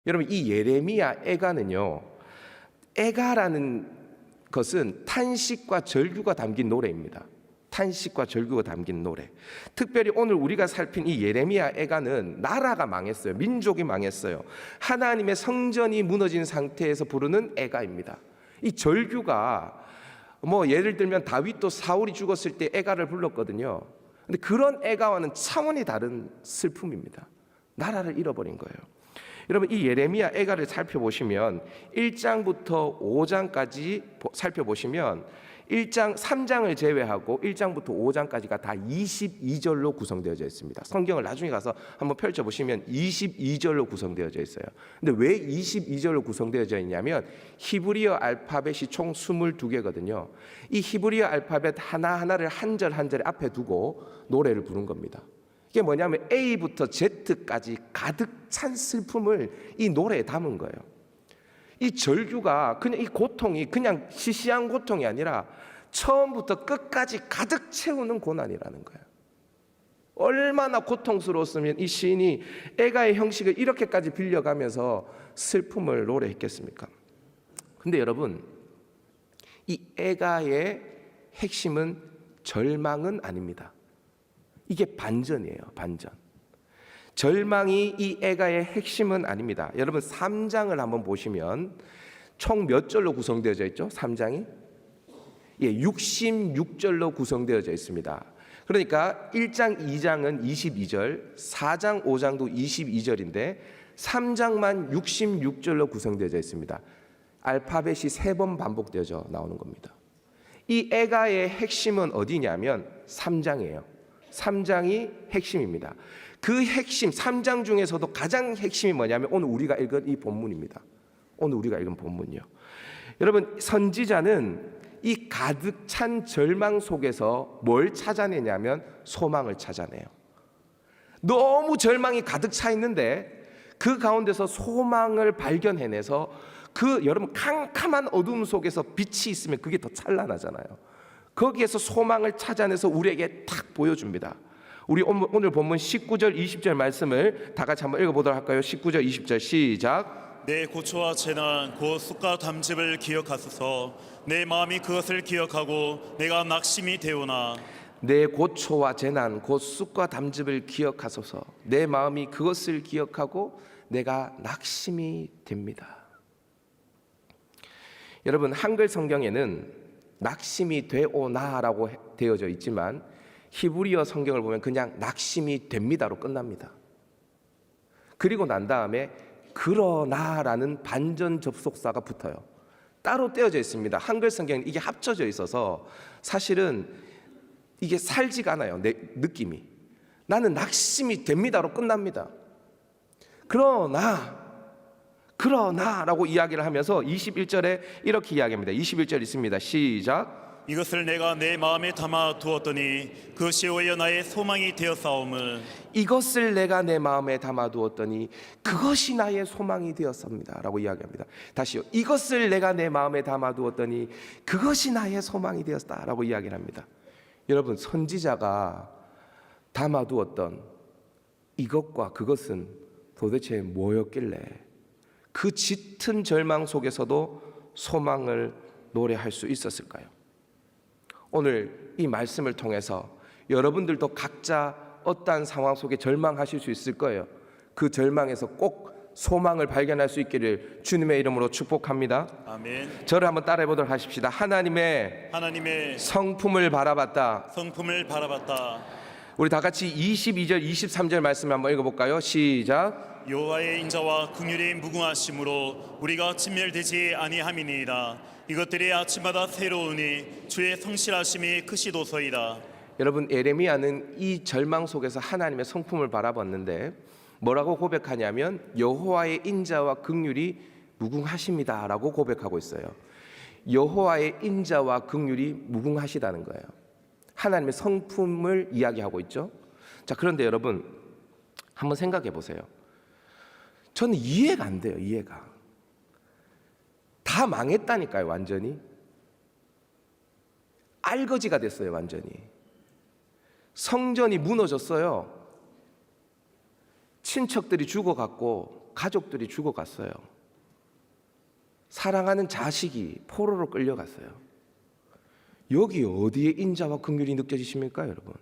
여러분, 이 예레미야 애가는요, 애가라는 것은 탄식과 절규가 담긴 노래입니다. 탄식과 절규가 담긴 노래. 특별히 오늘 우리가 살핀 이 예레미야 애가는 나라가 망했어요. 민족이 망했어요. 하나님의 성전이 무너진 상태에서 부르는 애가입니다. 이 절규가 예를 들면 다윗도 사울이 죽었을 때 애가를 불렀거든요. 근데 그런 애가와는 차원이 다른 슬픔입니다. 나라를 잃어버린 거예요. 여러분, 이 예레미야 애가를 살펴보시면 1장부터 5장까지 살펴보시면 3장을 제외하고 1장부터 5장까지가 다 22절로 구성되어져 있습니다. 성경을 나중에 가서 한번 펼쳐보시면 22절로 구성되어져 있어요. 근데 왜 22절로 구성되어져 있냐면 히브리어 알파벳이 총 22개거든요. 이 히브리어 알파벳 하나하나를 한 절 한 절 앞에 두고 노래를 부른 겁니다. 이게 뭐냐면 A부터 Z까지 가득 찬 슬픔을 이 노래에 담은 거예요. 이 절규가 그냥 이 고통이 그냥 시시한 고통이 아니라 처음부터 끝까지 가득 채우는 고난이라는 거예요. 얼마나 고통스러웠으면 이 시인이 애가의 형식을 이렇게까지 빌려가면서 슬픔을 노래했겠습니까? 근데 여러분, 이 애가의 핵심은 절망은 아닙니다. 이게 반전이에요, 반전. 절망이 이 애가의 핵심은 아닙니다. 여러분, 3장을 한번 보시면 총 몇 절로 구성되어져 있죠? 3장이 66절로 구성되어져 있습니다. 그러니까 1장, 2장은 22절, 4장, 5장도 22절인데 3장만 66절로 구성되어져 있습니다. 알파벳이 3번 반복되어져 나오는 겁니다. 이 애가의 핵심은 어디냐면 3장이에요. 3장이 핵심입니다. 그 핵심 3장 중에서도 가장 핵심이 뭐냐면 오늘 우리가 읽은 이 본문입니다. 오늘 우리가 읽은 본문이요. 여러분, 선지자는 이 가득 찬 절망 속에서 뭘 찾아내냐면 소망을 찾아내요. 너무 절망이 가득 차 있는데 그 가운데서 소망을 발견해내서 여러분 캄캄한 어둠 속에서 빛이 있으면 그게 더 찬란하잖아요. 거기에서 소망을 찾아내서 우리에게 탁 보여줍니다. 우리 오늘 본문 19절 20절 말씀을 다 같이 한번 읽어보도록 할까요? 19절 20절 시작. 내 고초와 재난 곧 쑥과 담즙을 기억하소서. 내 마음이 그것을 기억하고 내가 낙심이 되오나. 내 고초와 재난 곧 쑥과 담즙을 기억하소서. 내 마음이 그것을 기억하고 내가 낙심이 됩니다. 여러분, 한글 성경에는 낙심이 되오나라고 되어져 있지만 히브리어 성경을 보면 그냥 낙심이 됩니다로 끝납니다. 그리고 난 다음에 그러나라는 반전 접속사가 붙어요. 따로 떼어져 있습니다. 한글 성경은 이게 합쳐져 있어서 사실은 이게 살지가 않아요. 내 느낌이. 나는 낙심이 됩니다로 끝납니다. 그러나라고 이야기를 하면서 21절에 이렇게 이야기합니다. 21절 있습니다. 시작. 이것을 내가 내 마음에 담아 두었더니 그것이 오히려 나의 소망이 되었사옴을. 이것을 내가 내 마음에 담아 두었더니 그것이 나의 소망이 되었습니다 라고 이야기합니다. 다시요. 이것을 내가 내 마음에 담아 두었더니 그것이 나의 소망이 되었다 라고 이야기를 합니다. 여러분, 선지자가 담아 두었던 이것과 그것은 도대체 뭐였길래 그 짙은 절망 속에서도 소망을 노래할 수 있었을까요? 오늘 이 말씀을 통해서 여러분들도 각자 어떠한 상황 속에 절망하실 수 있을 거예요. 그 절망에서 꼭 소망을 발견할 수 있기를 주님의 이름으로 축복합니다. 아멘. 저를 한번 따라해 보도록 하십시다. 하나님의 성품을 바라봤다. 우리 다 같이 22절 23절 말씀 한번 읽어볼까요? 시작. 여호와의 인자와 긍휼이 무궁하심으로 우리가 진멸되지 아니함이니이다. 이것들이 아침마다 새로우니 주의 성실하심이 크시도소이다. 여러분, 예레미야는 이 절망 속에서 하나님의 성품을 바라봤는데 뭐라고 고백하냐면 여호와의 인자와 긍휼이 무궁하십니다라고 고백하고 있어요. 여호와의 인자와 긍휼이 무궁하시다는 거예요. 하나님의 성품을 이야기하고 있죠. 자, 그런데 여러분 한번 생각해 보세요. 저는 이해가 안 돼요. 이해가. 다 망했다니까요. 완전히 알거지가 됐어요. 완전히 성전이 무너졌어요. 친척들이 죽어갔고 가족들이 죽어갔어요. 사랑하는 자식이 포로로 끌려갔어요. 여기 어디에 인자와 긍휼이 느껴지십니까, 여러분?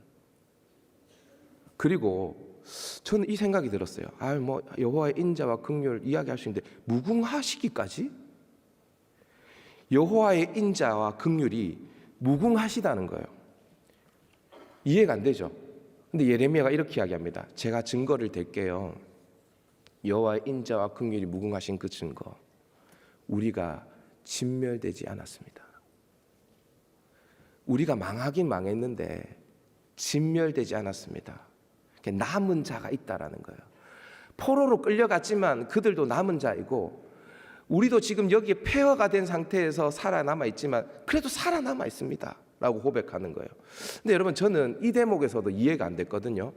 그리고 저는 이 생각이 들었어요. 뭐 여호와의 인자와 긍휼 이야기할 수 있는데 무궁하시기까지? 여호와의 인자와 긍휼이 무궁하시다는 거예요. 이해가 안 되죠? 근데 예레미야가 이렇게 이야기합니다. 제가 증거를 댈게요. 여호와의 인자와 긍휼이 무궁하신 그 증거. 우리가 진멸되지 않았습니다. 우리가 망하긴 망했는데 진멸되지 않았습니다. 남은 자가 있다라는 거예요. 포로로 끌려갔지만 그들도 남은 자이고 우리도 지금 여기에 폐허가 된 상태에서 살아남아 있지만 그래도 살아남아 있습니다 라고 고백하는 거예요. 근데 여러분 저는 이 대목에서도 이해가 안 됐거든요.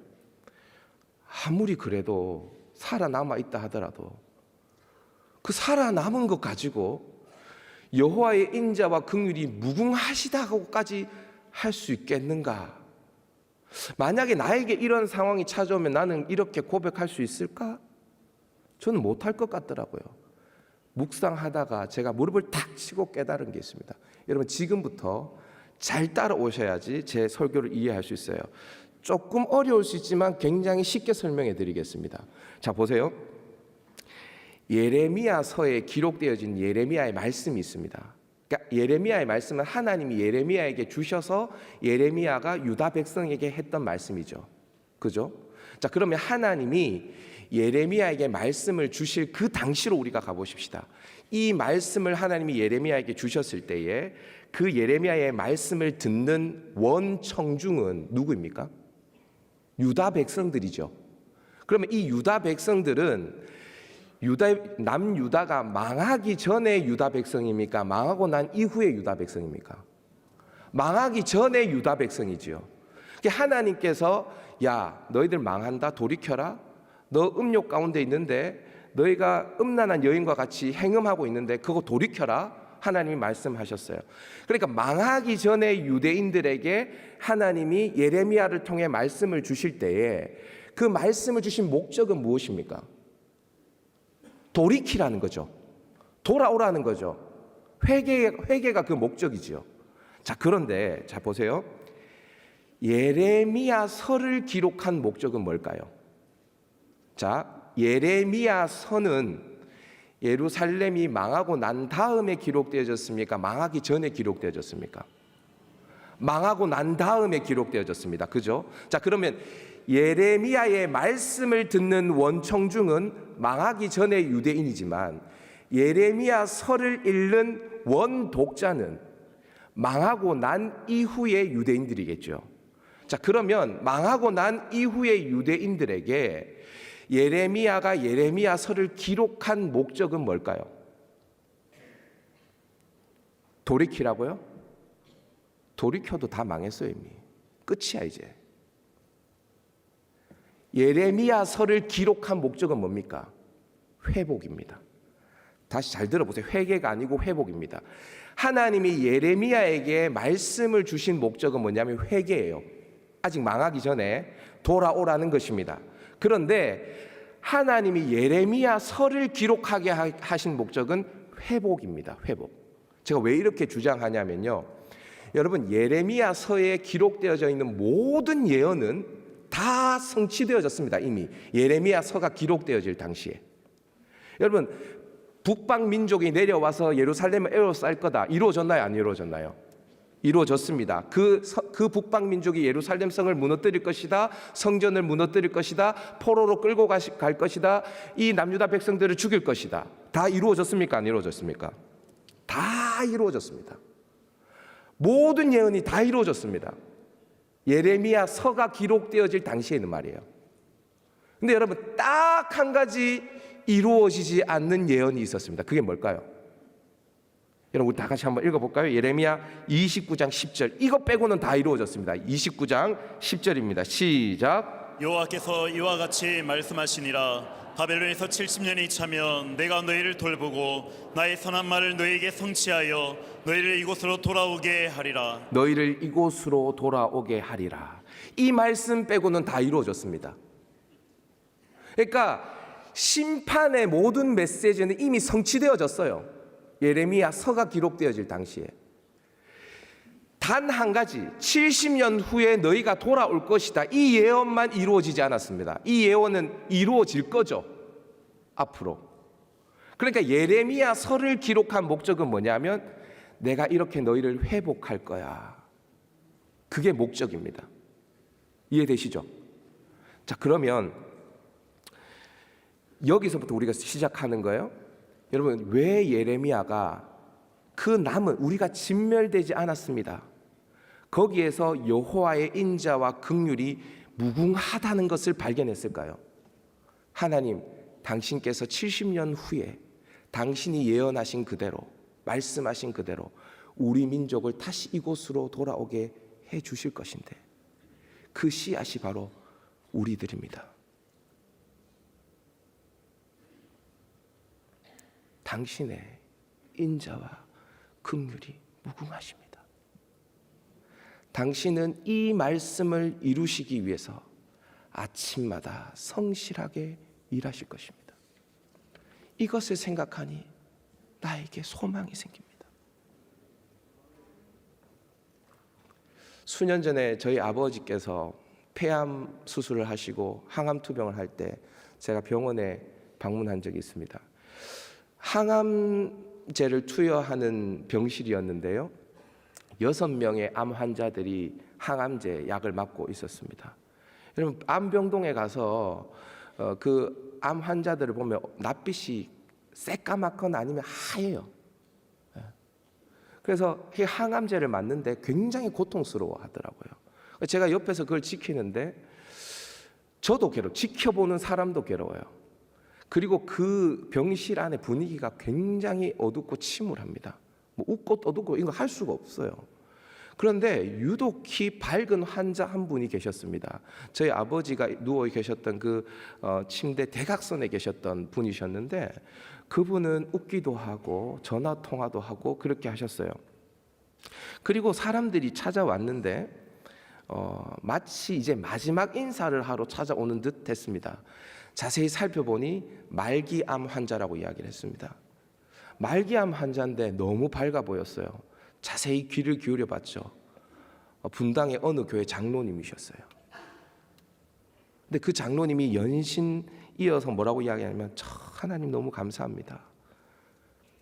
아무리 그래도 살아남아 있다 하더라도 그 살아남은 것 가지고 여호와의 인자와 긍휼이 무궁하시다고까지 할 수 있겠는가? 만약에 나에게 이런 상황이 찾아오면 나는 이렇게 고백할 수 있을까? 저는 못할 것 같더라고요. 묵상하다가 제가 무릎을 탁 치고 깨달은 게 있습니다. 여러분 지금부터 잘 따라오셔야지 제 설교를 이해할 수 있어요. 조금 어려울 수 있지만 굉장히 쉽게 설명해 드리겠습니다. 자 보세요. 예레미야서에 기록되어진 예레미야의 말씀이 있습니다. 그러니까 예레미야의 말씀은 하나님이 예레미야에게 주셔서 예레미야가 유다 백성에게 했던 말씀이죠. 그죠? 자, 그러면 하나님이 예레미야에게 말씀을 주실 그 당시로 우리가 가보십시다. 이 말씀을 하나님이 예레미야에게 주셨을 때에 그 예레미야의 말씀을 듣는 원청중은 누구입니까? 유다 백성들이죠. 그러면 이 유다 백성들은 남유다가 망하기 전에 유다 백성입니까? 망하고 난 이후에 유다 백성입니까? 망하기 전에 유다 백성이지요. 하나님께서 야 너희들 망한다 돌이켜라. 너 음욕 가운데 있는데 너희가 음란한 여인과 같이 행음하고 있는데 그거 돌이켜라. 하나님이 말씀하셨어요. 그러니까 망하기 전에 유대인들에게 하나님이 예레미야를 통해 말씀을 주실 때에 그 말씀을 주신 목적은 무엇입니까? 돌이키라는 거죠. 돌아오라는 거죠. 회개가 그 목적이지요. 자, 그런데 자 보세요. 예레미야서를 기록한 목적은 뭘까요? 자, 예레미야서는 예루살렘이 망하고 난 다음에 기록되어졌습니까? 망하기 전에 기록되어졌습니까? 망하고 난 다음에 기록되어졌습니다. 그죠? 자, 그러면 예레미야의 말씀을 듣는 원청중은 망하기 전에 유대인이지만 예레미야서를 읽는 원독자는 망하고 난 이후의 유대인들이겠죠. 자, 그러면 망하고 난 이후의 유대인들에게 예레미야가 예레미야서를 기록한 목적은 뭘까요? 돌이키라고요? 돌이켜도 다 망했어요. 이미 끝이야 이제. 예레미야서를 기록한 목적은 뭡니까? 회복입니다. 다시 잘 들어보세요. 회개가 아니고 회복입니다. 하나님이 예레미야에게 말씀을 주신 목적은 뭐냐면 회개예요. 아직 망하기 전에 돌아오라는 것입니다. 그런데 하나님이 예레미야서를 기록하게 하신 목적은 회복입니다. 회복. 제가 왜 이렇게 주장하냐면요. 여러분 예레미야서에 기록되어져 있는 모든 예언은 다 성취되어졌습니다. 이미 예레미야서가 기록되어질 당시에. 여러분 북방 민족이 내려와서 예루살렘을 에워쌀 거다. 이루어졌나요? 안 이루어졌나요? 이루어졌습니다. 그 북방 민족이 예루살렘 성을 무너뜨릴 것이다. 성전을 무너뜨릴 것이다. 포로로 끌고 갈 것이다. 이 남유다 백성들을 죽일 것이다. 다 이루어졌습니까? 안 이루어졌습니까? 다 이루어졌습니다. 모든 예언이 다 이루어졌습니다. 예레미야서가 기록되어질 당시에는 말이에요. 근데 여러분 딱 한 가지 이루어지지 않는 예언이 있었습니다. 그게 뭘까요? 여러분 우리 다 같이 한번 읽어볼까요? 예레미야 29장 10절. 이거 빼고는 다 이루어졌습니다. 29장 10절입니다. 시작. 여호와께서 이와 같이 말씀하시니라. 바벨론에서 70년이 차면 내가 너희를 돌보고 나의 선한 말을 너희에게 성취하여 너희를 이곳으로 돌아오게 하리라. 너희를 이곳으로 돌아오게 하리라. 이 말씀 빼고는 다 이루어졌습니다. 그러니까 심판의 모든 메시지는 이미 성취되어졌어요. 예레미야 서가 기록되어질 당시에. 단 한 가지, 70년 후에 너희가 돌아올 것이다. 이 예언만 이루어지지 않았습니다. 이 예언은 이루어질 거죠, 앞으로. 그러니까 예레미야 서를 기록한 목적은 뭐냐면 내가 이렇게 너희를 회복할 거야. 그게 목적입니다. 이해되시죠? 자, 그러면 여기서부터 우리가 시작하는 거예요. 여러분, 왜 예레미야가 그 남은, 우리가 진멸되지 않았습니다, 거기에서 여호와의 인자와 긍휼이 무궁하다는 것을 발견했을까요? 하나님, 당신께서 70년 후에 당신이 예언하신 그대로, 말씀하신 그대로 우리 민족을 다시 이곳으로 돌아오게 해 주실 것인데, 그 씨앗이 바로 우리들입니다. 당신의 인자와 긍휼이 무궁하십니다. 당신은 이 말씀을 이루시기 위해서 아침마다 성실하게 일하실 것입니다. 이것을 생각하니 나에게 소망이 생깁니다. 수년 전에 저희 아버지께서 폐암 수술을 하시고 항암 투병을 할 때 제가 병원에 방문한 적이 있습니다. 항암제를 투여하는 병실이었는데요, 6명의 암 환자들이 항암제 약을 맞고 있었습니다. 여러분, 암병동에 가서 그 암 환자들을 보면 낯빛이 새까맣거나 아니면 하얘요. 그래서 이 항암제를 맞는데 굉장히 고통스러워 하더라고요. 제가 옆에서 그걸 지키는데 저도 괴로워, 지켜보는 사람도 괴로워요. 그리고 그 병실 안에 분위기가 굉장히 어둡고 침울합니다. 뭐 웃고 떠들고 이거 할 수가 없어요. 그런데 유독히 밝은 환자 한 분이 계셨습니다. 저희 아버지가 누워 계셨던 그 침대 대각선에 계셨던 분이셨는데, 그분은 웃기도 하고 전화 통화도 하고 그렇게 하셨어요. 그리고 사람들이 찾아왔는데 마치 이제 마지막 인사를 하러 찾아오는 듯 했습니다. 자세히 살펴보니 말기암 환자라고 이야기를 했습니다. 말기암 환자인데 너무 밝아 보였어요. 자세히 귀를 기울여 봤죠. 분당의 어느 교회 장로님이셨어요. 근데 그 장로님이 연신 이어서 뭐라고 이야기하냐면, 하나님 너무 감사합니다.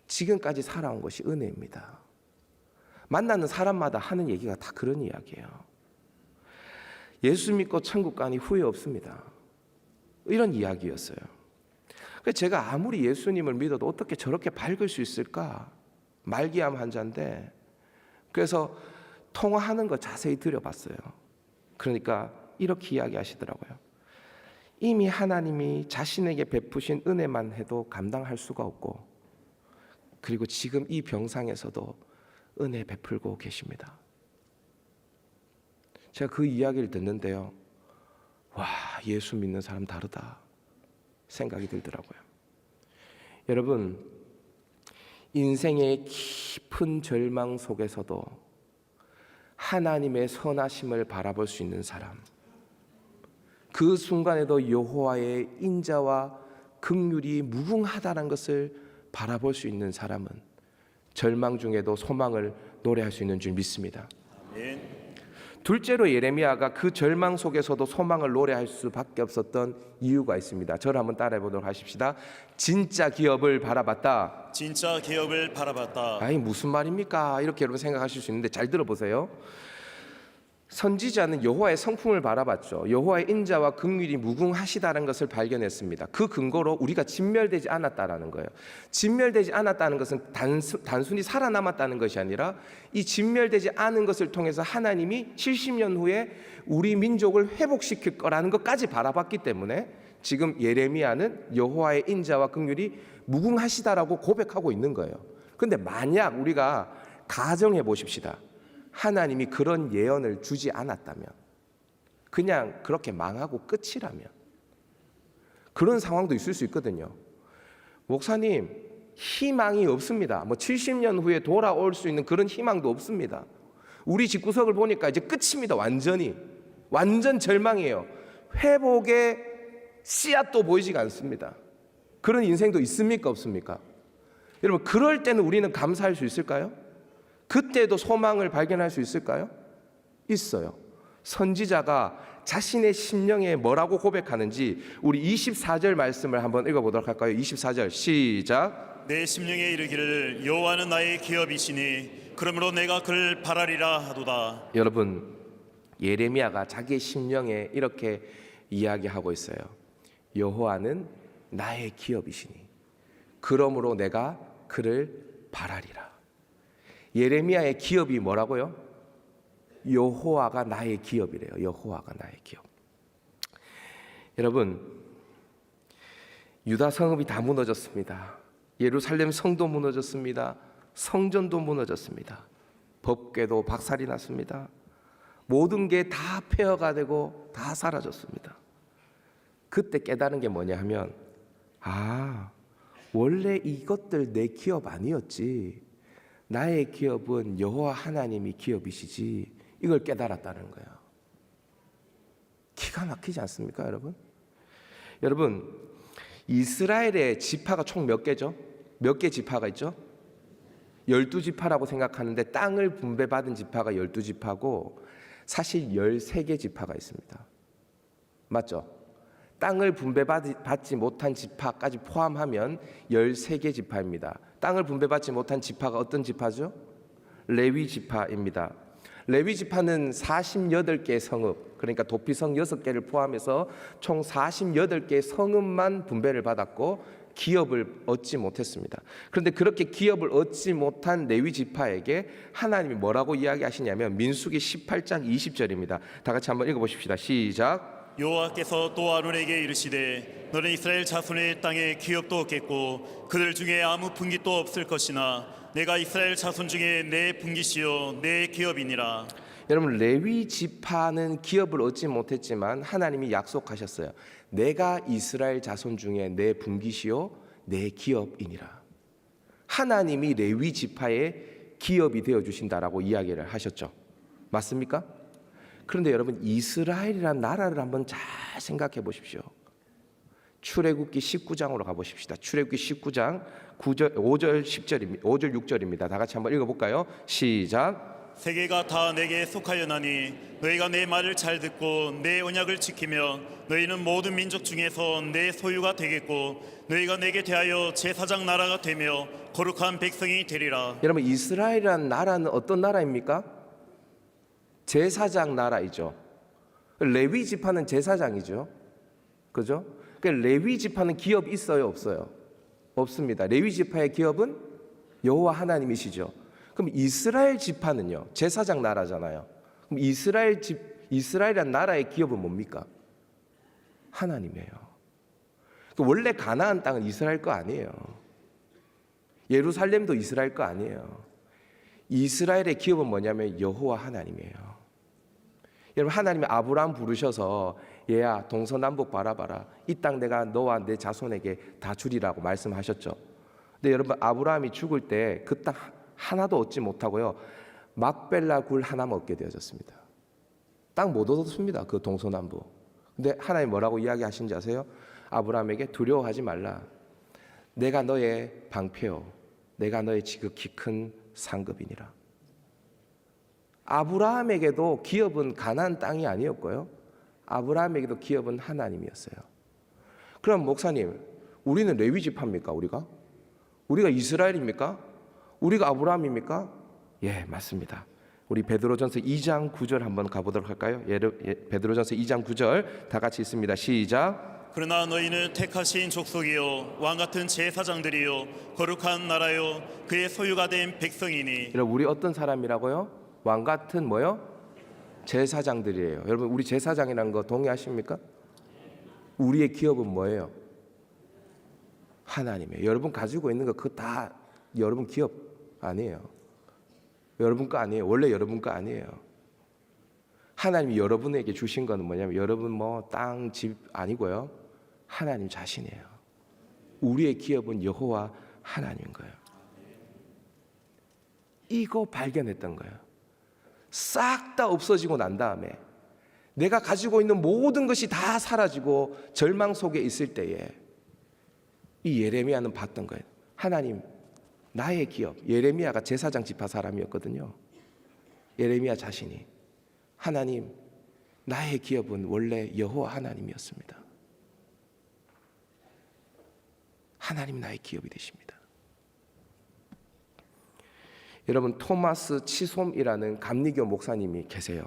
지금까지 살아온 것이 은혜입니다. 만나는 사람마다 하는 얘기가 다 그런 이야기예요. 예수 믿고 천국 가니 후회 없습니다. 이런 이야기였어요. 제가 아무리 예수님을 믿어도 어떻게 저렇게 밝을 수 있을까? 말기암 환자인데, 그래서 통화하는 거 자세히 들여봤어요. 그러니까 이렇게 이야기하시더라고요. 이미 하나님이 자신에게 베푸신 은혜만 해도 감당할 수가 없고, 그리고 지금 이 병상에서도 은혜 베풀고 계십니다. 제가 그 이야기를 듣는데요, 와, 예수 믿는 사람 다르다 생각이 들더라고요. 여러분, 인생의 깊은 절망 속에서도 하나님의 선하심을 바라볼 수 있는 사람, 그 순간에도 여호와의 인자와 긍휼이 무궁하다는 것을 바라볼 수 있는 사람은 절망 중에도 소망을 노래할 수 있는 줄 믿습니다. 아멘. 둘째로 예레미야가 그 절망 속에서도 소망을 노래할 수밖에 없었던 이유가 있습니다. 저를 한번 따라해 보도록 하십시다. 진짜 기업을 바라봤다. 진짜 기업을 바라봤다. 아니, 무슨 말입니까? 이렇게 여러분 생각하실 수 있는데 잘 들어보세요. 선지자는 여호와의 성품을 바라봤죠. 여호와의 인자와 긍휼이 무궁하시다는 것을 발견했습니다. 그 근거로 우리가 진멸되지 않았다라는 거예요. 진멸되지 않았다는 것은 단순히 살아남았다는 것이 아니라 이 진멸되지 않은 것을 통해서 하나님이 70년 후에 우리 민족을 회복시킬 거라는 것까지 바라봤기 때문에 지금 예레미야는 여호와의 인자와 긍휼이 무궁하시다라고 고백하고 있는 거예요. 그런데 만약 우리가 가정해 보십시다. 하나님이 그런 예언을 주지 않았다면, 그냥 그렇게 망하고 끝이라면, 그런 상황도 있을 수 있거든요. 목사님, 희망이 없습니다. 70년 후에 돌아올 수 있는 그런 희망도 없습니다. 우리 집구석을 보니까 이제 끝입니다. 완전 절망이에요. 회복의 씨앗도 보이지가 않습니다. 그런 인생도 있습니까? 없습니까? 여러분, 그럴 때는 우리는 감사할 수 있을까요? 그때도 소망을 발견할 수 있을까요? 있어요. 선지자가 자신의 심령에 뭐라고 고백하는지 우리 24절 말씀을 한번 읽어보도록 할까요? 24절 시작. 내 심령에 이르기를 여호와는 나의 기업이시니 그러므로 내가 그를 바라리라 하도다. 여러분, 예레미야가 자기의 심령에 이렇게 이야기하고 있어요. 여호와는 나의 기업이시니 그러므로 내가 그를 바라리라. 예레미야의 기업이 뭐라고요? 여호와가 나의 기업이래요. 여호와가 나의 기업. 여러분, 유다 성읍이 다 무너졌습니다. 예루살렘 성도 무너졌습니다. 성전도 무너졌습니다. 법궤도 박살이 났습니다. 모든 게 다 폐허가 되고 다 사라졌습니다. 그때 깨달은 게 뭐냐 하면, 원래 이것들 내 기업 아니었지. 나의 기업은 여호와 하나님이 기업이시지. 이걸 깨달았다는 거예요. 기가 막히지 않습니까, 여러분? 여러분, 이스라엘의 지파가 총 몇 개죠? 몇 개 지파가 있죠? 12지파라고 생각하는데 땅을 분배받은 지파가 12지파고 사실 13개 지파가 있습니다. 맞죠? 땅을 분배받지 못한 지파까지 포함하면 13개 지파입니다. 땅을 분배받지 못한 지파가 어떤 지파죠? 레위 지파입니다. 레위 지파는 48개 성읍, 그러니까 도피성 6개를 포함해서 총 48개의 성읍만 분배를 받았고 기업을 얻지 못했습니다. 그런데 그렇게 기업을 얻지 못한 레위 지파에게 하나님이 뭐라고 이야기하시냐면 민수기 18장 20절입니다. 다 같이 한번 읽어보십시다. 시작. 여호와께서 또 아론에게 이르시되 너는 이스라엘 자손의 땅에 기업도 없겠고 그들 중에 아무 분깃도 없을 것이나 내가 이스라엘 자손 중에 내 분깃이요 내 기업이니라. 여러분, 레위 지파는 기업을 얻지 못했지만 하나님이 약속하셨어요. 내가 이스라엘 자손 중에 내 분깃이요 내 기업이니라. 하나님이 레위 지파의 기업이 되어 주신다라고 이야기를 하셨죠. 맞습니까? 그런데 여러분, 이스라엘이라는 나라를 한번 잘 생각해 보십시오. 출애굽기 19장으로 가보십시다. 출애굽기 19장 5절 6절입니다. 다 같이 한번 읽어볼까요? 시작. 세계가 다 내게 속하여나니 너희가 내 말을 잘 듣고 내 언약을 지키면 너희는 모든 민족 중에서 내 소유가 되겠고 너희가 내게 대하여 제사장 나라가 되며 거룩한 백성이 되리라. 여러분, 이스라엘이라는 나라는 어떤 나라입니까? 제사장 나라이죠. 레위 지파는 제사장이죠. 그죠? 그러니까 레위 지파는 기업이 있어요, 없어요? 없습니다. 레위 지파의 기업은 여호와 하나님이시죠. 그럼 이스라엘 지파는요, 제사장 나라잖아요. 그럼 이스라엘이란 나라의 기업은 뭡니까? 하나님이에요. 원래 가나안 땅은 이스라엘 거 아니에요. 예루살렘도 이스라엘 거 아니에요. 이스라엘의 기업은 뭐냐면 여호와 하나님이에요. 여러분, 하나님이 아브라함 부르셔서 얘야 동서남북 바라봐라. 이 땅 내가 너와 내 자손에게 다 주리라고 말씀하셨죠. 근데 여러분, 아브라함이 죽을 때 그 땅 하나도 얻지 못하고요, 막벨라 굴 하나만 얻게 되어졌습니다. 땅 못 얻었습니다. 그 동서남북. 근데 하나님 뭐라고 이야기하신지 아세요? 아브라함에게 두려워하지 말라. 내가 너의 방패요, 내가 너의 지극히 큰 상급이니라. 아브라함에게도 기업은 가나안 땅이 아니었고요, 아브라함에게도 기업은 하나님이었어요. 그럼 목사님, 우리는 레위 지파입니까? 우리가 이스라엘입니까? 우리가 아브라함입니까? 예, 맞습니다. 우리 베드로전서 2장 9절 한번 가보도록 할까요? 베드로전서 2장 9절 다 같이 있습니다. 시작. 그러나 너희는 택하신 족속이요 왕같은 제사장들이요 거룩한 나라요 그의 소유가 된 백성이니. 여러분, 우리 어떤 사람이라고요? 왕같은 뭐요? 제사장들이에요. 여러분, 우리 제사장이라는 거 동의하십니까? 우리의 기업은 뭐예요? 하나님이에요. 여러분 가지고 있는 거 그거 다 여러분 기업 아니에요. 여러분 거 아니에요. 원래 여러분 거 아니에요. 하나님이 여러분에게 주신 거는 뭐냐면 여러분 뭐 땅, 집 아니고요, 하나님 자신이에요. 우리의 기업은 여호와 하나님인 거예요. 이거 발견했던 거예요. 싹 다 없어지고 난 다음에 내가 가지고 있는 모든 것이 다 사라지고 절망 속에 있을 때에 이 예레미야는 봤던 거예요. 하나님, 나의 기업. 예레미야가 제사장 지파 사람이었거든요. 예레미야 자신이, 하나님, 나의 기업은 원래 여호와 하나님이었습니다. 하나님 나의 기업이 되십니다. 여러분, 토마스 치솜이라는 감리교 목사님이 계세요.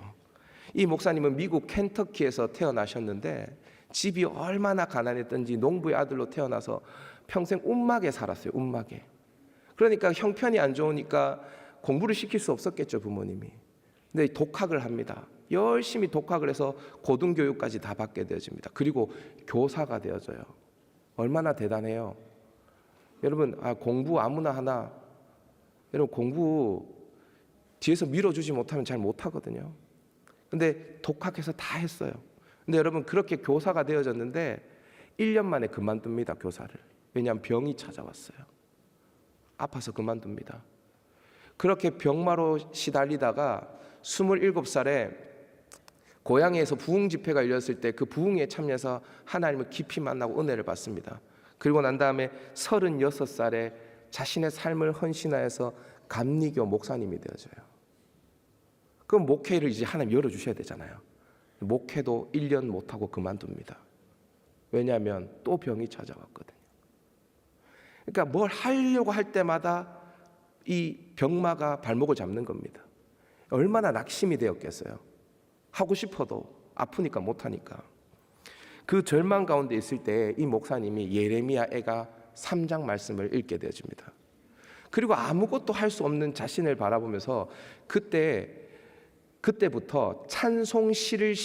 이 목사님은 미국 켄터키에서 태어나셨는데 집이 얼마나 가난했던지 농부의 아들로 태어나서 평생 움막에 살았어요. 움막에. 그러니까 형편이 안 좋으니까 공부를 시킬 수 없었겠죠, 부모님이. 근데 독학을 합니다. 열심히 독학을 해서 고등교육까지 다 받게 되어집니다. 그리고 교사가 되어져요. 얼마나 대단해요. 여러분, 공부 아무나 하나, 여러분 공부 뒤에서 밀어주지 못하면 잘 못하거든요. 근데 독학해서 다 했어요. 근데 여러분, 그렇게 교사가 되어졌는데 1년 만에 그만둡니다, 교사를. 왜냐하면 병이 찾아왔어요. 아파서 그만둡니다. 그렇게 병마로 시달리다가 27살에 고향에서 부흥 집회가 열렸을 때 그 부흥에 참여해서 하나님을 깊이 만나고 은혜를 받습니다. 그리고 난 다음에 36살에 자신의 삶을 헌신하여서 감리교 목사님이 되어져요. 그럼 목회를 이제 하나님 열어주셔야 되잖아요. 목회도 1년 못하고 그만둡니다. 왜냐하면 또 병이 찾아왔거든요. 그러니까 뭘 하려고 할 때마다 이 병마가 발목을 잡는 겁니다. 얼마나 낙심이 되었겠어요. 하고 싶어도 아프니까 못하니까. 그 절망 가운데 있을 때 이 목사님이 예레미야 애가 3장 말씀을 읽게 되어집니다. 그리고 아무것도 할 수 없는 자신을 바라보면서 그때부터 찬송시를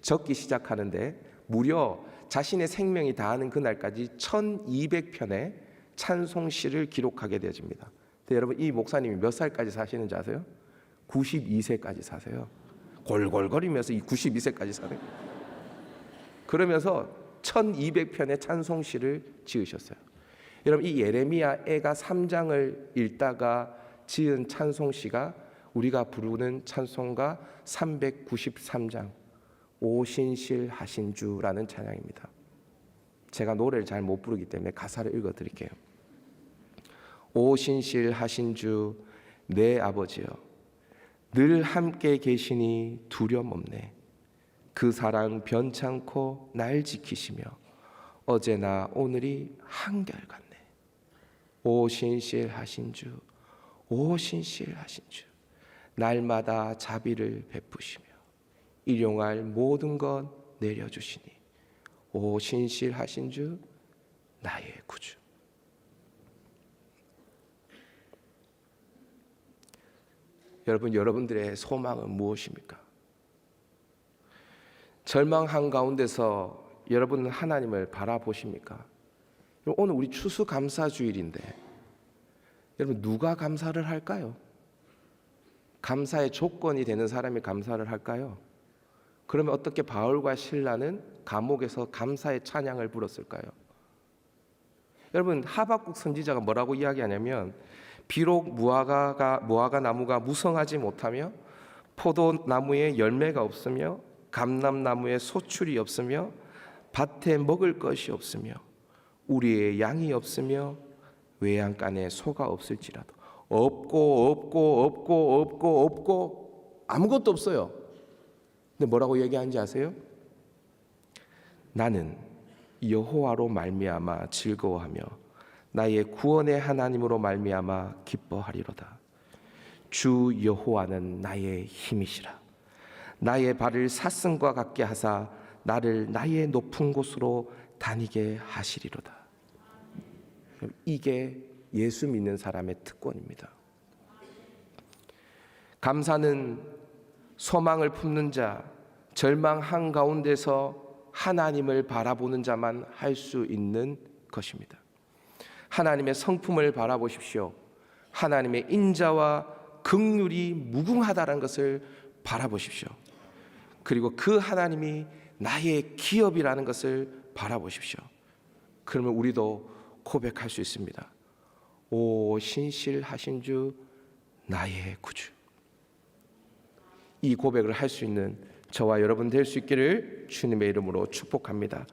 적기 시작하는데 무려 자신의 생명이 다하는 그날까지 1200편의 찬송시를 기록하게 되어집니다. 근데 여러분, 이 목사님이 몇 살까지 사시는지 아세요? 92세까지 사세요. 골골거리면서 이 92세까지 사세요. 그러면서 1200편의 찬송시를 지으셨어요. 여러분, 이 예레미야 애가 3장을 읽다가 지은 찬송시가 우리가 부르는 찬송가 393장 오신실 하신 주라는 찬양입니다. 제가 노래를 잘 못 부르기 때문에 가사를 읽어드릴게요. 오신실 하신 주 내 아버지여, 늘 함께 계시니 두려움 없네. 그 사랑 변찮고 날 지키시며 어제나 오늘이 한결같네. 오신실 하신 주, 오신실 하신 주, 날마다 자비를 베푸시며 일용할 모든 것 내려주시니 오신실 하신 주, 나의 구주. 여러분, 여러분들의 소망은 무엇입니까? 절망한 가운데서 여러분은 하나님을 바라보십니까? 오늘 우리 추수감사주일인데 여러분, 누가 감사를 할까요? 감사의 조건이 되는 사람이 감사를 할까요? 그러면 어떻게 바울과 실라는 감옥에서 감사의 찬양을 불렀을까요? 여러분, 하박국 선지자가 뭐라고 이야기하냐면, 비록 무화과 나무가 무성하지 못하며 포도나무에 열매가 없으며 감람나무에 소출이 없으며 밭에 먹을 것이 없으며 우리의 양이 없으며 외양간에 소가 없을지라도 없고 아무것도 없어요. 근데 뭐라고 얘기하는지 아세요? 나는 여호와로 말미암아 즐거워하며 나의 구원의 하나님으로 말미암아 기뻐하리로다. 주 여호와는 나의 힘이시라. 나의 발을 사슴과 같게 하사 나를 나의 높은 곳으로 다니게 하시리로다. 이게 예수 믿는 사람의 특권입니다. 감사는 소망을 품는 자, 절망한 가운데서 하나님을 바라보는 자만 할 수 있는 것입니다. 하나님의 성품을 바라보십시오. 하나님의 인자와 긍휼이 무궁하다는 것을 바라보십시오. 그리고 그 하나님이 나의 기업이라는 것을 바라보십시오. 그러면 우리도 고백할 수 있습니다. 오 신실하신 주 나의 구주. 이 고백을 할 수 있는 저와 여러분 될 수 있기를 주님의 이름으로 축복합니다.